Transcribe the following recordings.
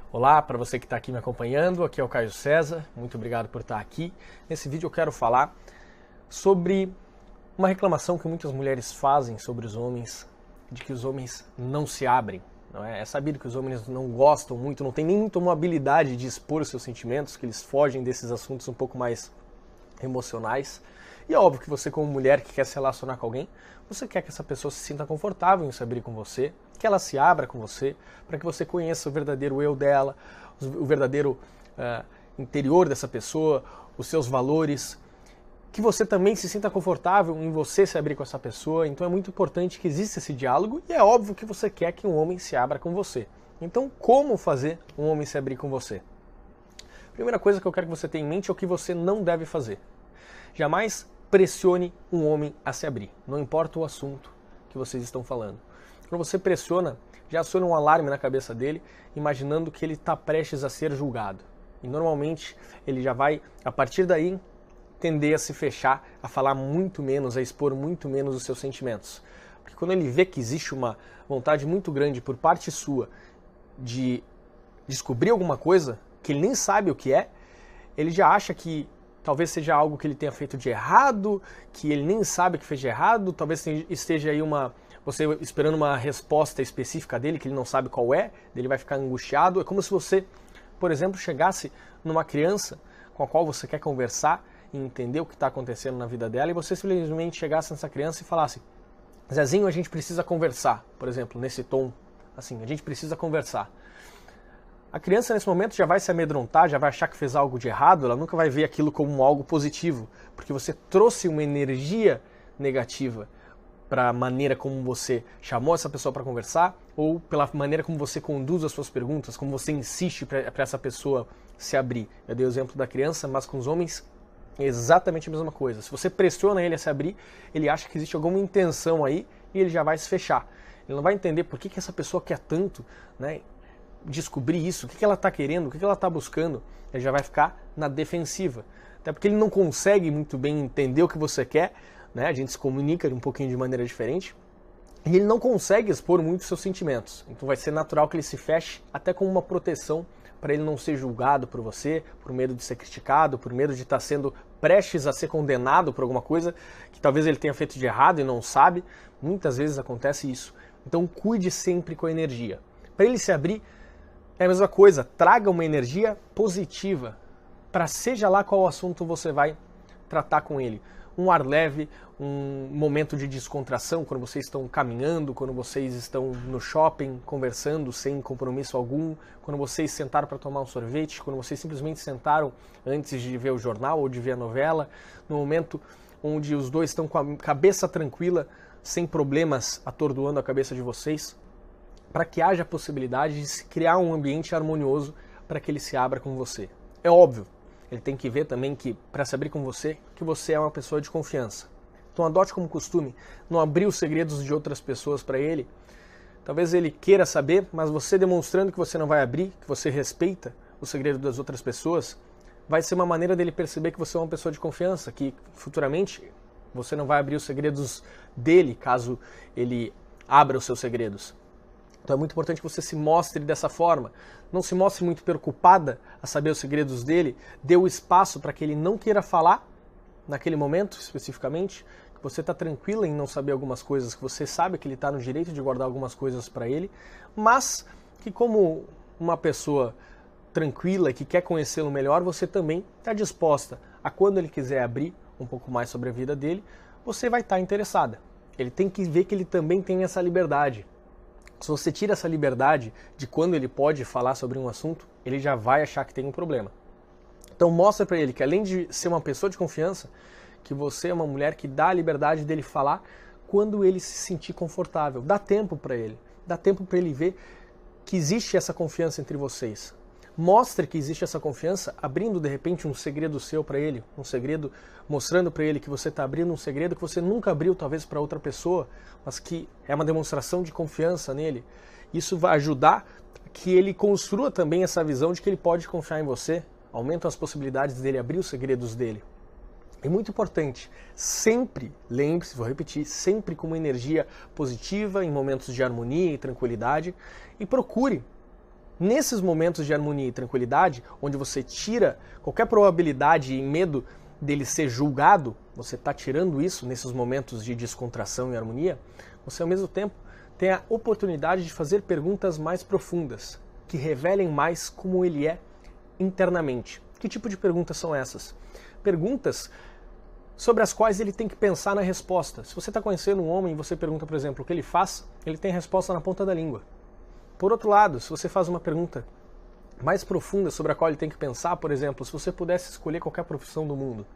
Olá, para você que está aqui me acompanhando, aqui é o Caio César, muito obrigado por estar aqui. Nesse vídeo eu quero falar sobre uma reclamação que muitas mulheres fazem sobre os homens, de que os homens não se abrem. Não é? É sabido que os homens não gostam muito, não têm nem muito uma habilidade de expor os seus sentimentos, que eles fogem desses assuntos um pouco mais emocionais. E é óbvio que você, como mulher que quer se relacionar com alguém, você quer que essa pessoa se sinta confortável em se abrir com você, que ela se abra com você, para que você conheça o verdadeiro eu dela, o verdadeiro interior dessa pessoa, os seus valores, que você também se sinta confortável em você se abrir com essa pessoa. Então é muito importante que exista esse diálogo e é óbvio que você quer que um homem se abra com você. Então como fazer um homem se abrir com você? Primeira coisa que eu quero que você tenha em mente é o que você não deve fazer. Jamais pressione um homem a se abrir, não importa o assunto que vocês estão falando. Quando você pressiona, já aciona um alarme na cabeça dele, imaginando que ele está prestes a ser julgado. E normalmente ele já vai, a partir daí, tender a se fechar, a falar muito menos, a expor muito menos os seus sentimentos. Porque quando ele vê que existe uma vontade muito grande por parte sua de descobrir alguma coisa que ele nem sabe o que é, ele já acha que talvez seja algo que ele tenha feito de errado, que ele nem sabe que fez de errado, talvez esteja aí você esperando uma resposta específica dele, que ele não sabe qual é, ele vai ficar angustiado. É como se você, por exemplo, chegasse numa criança com a qual você quer conversar e entender o que está acontecendo na vida dela, e você simplesmente chegasse nessa criança e falasse: Zezinho, a gente precisa conversar, por exemplo, nesse tom, assim, a gente precisa conversar. A criança nesse momento já vai se amedrontar, já vai achar que fez algo de errado, ela nunca vai ver aquilo como algo positivo, porque você trouxe uma energia negativa para a maneira como você chamou essa pessoa para conversar, ou pela maneira como você conduz as suas perguntas, como você insiste para essa pessoa se abrir. Eu dei o exemplo da criança, mas com os homens é exatamente a mesma coisa. Se você pressiona ele a se abrir, ele acha que existe alguma intenção aí e ele já vai se fechar. Ele não vai entender por que essa pessoa quer tanto, né, descobrir isso, o que ela está querendo, o que ela está buscando. Ele já vai ficar na defensiva. Até porque ele não consegue muito bem entender o que você quer, né? A gente se comunica um pouquinho de maneira diferente, e ele não consegue expor muito seus sentimentos. Então vai ser natural que ele se feche, até como uma proteção para ele não ser julgado por você, por medo de ser criticado, por medo de estar sendo prestes a ser condenado por alguma coisa que talvez ele tenha feito de errado e não sabe. Muitas vezes acontece isso. Então cuide sempre com a energia. Para ele se abrir, é a mesma coisa, traga uma energia positiva para seja lá qual assunto você vai tratar com ele. Um ar leve, um momento de descontração quando vocês estão caminhando, quando vocês estão no shopping conversando sem compromisso algum, quando vocês sentaram para tomar um sorvete, quando vocês simplesmente sentaram antes de ver o jornal ou de ver a novela, no momento onde os dois estão com a cabeça tranquila, sem problemas atordoando a cabeça de vocês, para que haja a possibilidade de se criar um ambiente harmonioso para que ele se abra com você. É óbvio, ele tem que ver também que, para se abrir com você, que você é uma pessoa de confiança. Então adote como costume não abrir os segredos de outras pessoas para ele. Talvez ele queira saber, mas você demonstrando que você não vai abrir, que você respeita o segredo das outras pessoas, vai ser uma maneira dele perceber que você é uma pessoa de confiança, que futuramente você não vai abrir os segredos dele caso ele abra os seus segredos. Então é muito importante que você se mostre dessa forma. Não se mostre muito preocupada a saber os segredos dele. Dê o espaço para que ele não queira falar naquele momento especificamente. Que você está tranquila em não saber algumas coisas, que você sabe que ele está no direito de guardar algumas coisas para ele, mas que como uma pessoa tranquila que quer conhecê-lo melhor, você também está disposta a, quando ele quiser abrir um pouco mais sobre a vida dele, você vai estar interessada. Ele tem que ver que ele também tem essa liberdade. Se você tira essa liberdade de quando ele pode falar sobre um assunto, ele já vai achar que tem um problema. Então mostra para ele que, além de ser uma pessoa de confiança, que você é uma mulher que dá a liberdade dele falar quando ele se sentir confortável. Dá tempo para ele. Dá tempo para ele ver que existe essa confiança entre vocês. Mostre que existe essa confiança abrindo de repente um segredo seu para ele, um segredo, mostrando para ele que você está abrindo um segredo que você nunca abriu talvez para outra pessoa, mas que é uma demonstração de confiança nele. Isso vai ajudar que ele construa também essa visão de que ele pode confiar em você, aumenta as possibilidades dele abrir os segredos dele. É muito importante, sempre, lembre-se, vou repetir, sempre com uma energia positiva, em momentos de harmonia e tranquilidade, e procure Nesses momentos de harmonia e tranquilidade, onde você tira qualquer probabilidade e medo dele ser julgado, você está tirando isso nesses momentos de descontração e harmonia, você ao mesmo tempo tem a oportunidade de fazer perguntas mais profundas, que revelem mais como ele é internamente. Que tipo de perguntas são essas? Perguntas sobre as quais ele tem que pensar na resposta. Se você está conhecendo um homem e você pergunta, por exemplo, o que ele faz, ele tem a resposta na ponta da língua. Por outro lado, se você faz uma pergunta mais profunda sobre a qual ele tem que pensar, por exemplo, se você pudesse escolher qualquer profissão do mundo,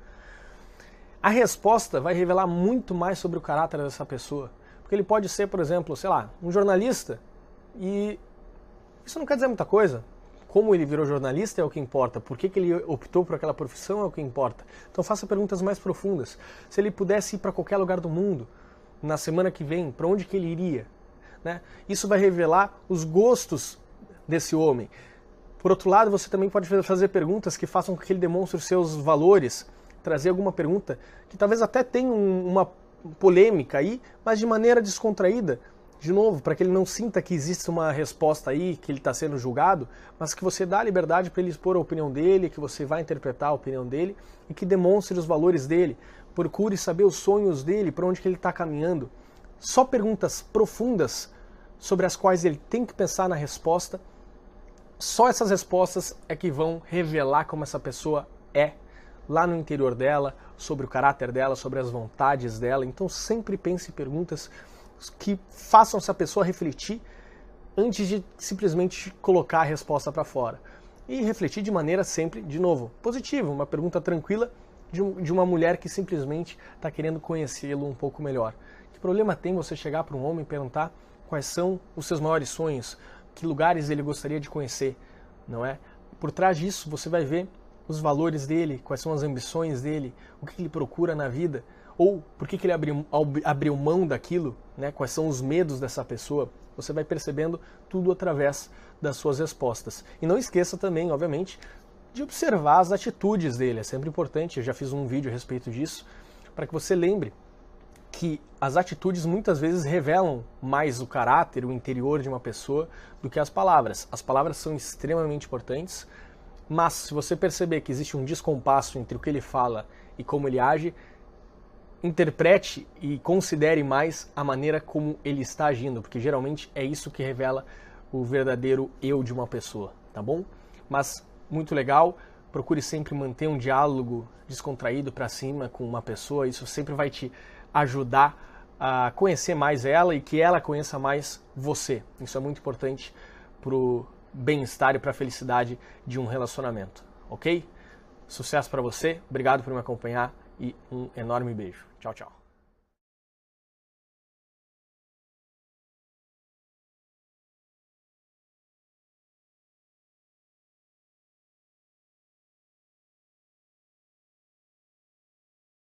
a resposta vai revelar muito mais sobre o caráter dessa pessoa. Porque ele pode ser, por exemplo, sei lá, um jornalista, e isso não quer dizer muita coisa. Como ele virou jornalista é o que importa, por que ele optou por aquela profissão é o que importa. Então faça perguntas mais profundas. Se ele pudesse ir para qualquer lugar do mundo, na semana que vem, para onde que ele iria? Né? Isso vai revelar os gostos desse homem. Por outro lado, você também pode fazer perguntas que façam com que ele demonstre os seus valores, trazer alguma pergunta que talvez até tenha uma polêmica aí, mas de maneira descontraída, de novo, para que ele não sinta que existe uma resposta aí, que ele está sendo julgado, mas que você dá a liberdade para ele expor a opinião dele, que você vai interpretar a opinião dele e que demonstre os valores dele. Procure saber os sonhos dele, para onde que ele está caminhando. Só perguntas profundas sobre as quais ele tem que pensar na resposta. Só essas respostas é que vão revelar como essa pessoa é lá no interior dela, sobre o caráter dela, sobre as vontades dela. Então sempre pense em perguntas que façam essa pessoa refletir antes de simplesmente colocar a resposta para fora. E refletir de maneira sempre, de novo, positiva, uma pergunta tranquila de uma mulher que simplesmente está querendo conhecê-lo um pouco melhor. Que problema tem você chegar para um homem e perguntar quais são os seus maiores sonhos, que lugares ele gostaria de conhecer, não é? Por trás disso você vai ver os valores dele, quais são as ambições dele, o que ele procura na vida, ou por que ele abriu mão daquilo, né? Quais são os medos dessa pessoa. Você vai percebendo tudo através das suas respostas. E não esqueça também, obviamente, de observar as atitudes dele. É sempre importante, eu já fiz um vídeo a respeito disso, para que você lembre que as atitudes muitas vezes revelam mais o caráter, o interior de uma pessoa do que as palavras. As palavras são extremamente importantes, mas se você perceber que existe um descompasso entre o que ele fala e como ele age, interprete e considere mais a maneira como ele está agindo, porque geralmente é isso que revela o verdadeiro eu de uma pessoa, tá bom? Mas muito legal, procure sempre manter um diálogo descontraído para cima com uma pessoa, isso sempre vai te ajudar a conhecer mais ela e que ela conheça mais você. Isso é muito importante para o bem-estar e para a felicidade de um relacionamento, ok? Sucesso para você, obrigado por me acompanhar e um enorme beijo. Tchau, tchau.